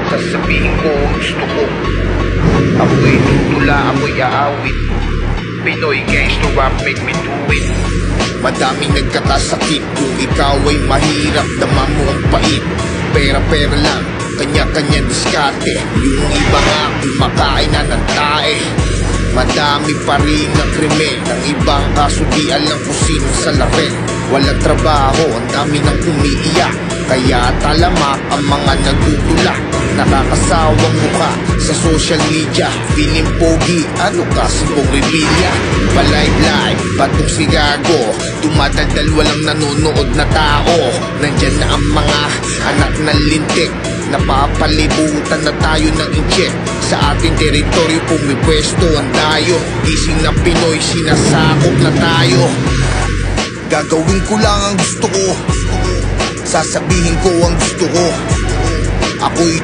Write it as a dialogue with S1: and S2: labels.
S1: Sasabihin ko ang gusto ko. Ako'y tutula, ako'y aawit. Pinoy gangster rap, make me do it. Madaming nagkakasakit kung ikaw ay mahirap, dama mo ang pait. Pera-pera lang, kanya-kanya diskarte. Yung iba nga kumakain na ng tae. Madami pa rin ang krimen, ang ibang kaso di alam kung sino sa larin. Walang trabaho, ang dami nang umiiyak, kaya talamak ang mga nagtutulak. Nakakasawang mukha sa social media, piling pogi, ano kasi pong rebilya. Palive-live, batong si Gago, tumatagdal walang nanonood na tao. Nandyan na ang mga anak ng lintik, napapalibutan na tayo ng incheck. Sa ating teritoryo pumipwesto ang dayo, gising na Pinoy, sinasakop na tayo. Gagawin ko lang ang gusto ko, sasabihin ko ang gusto ko. Ako'y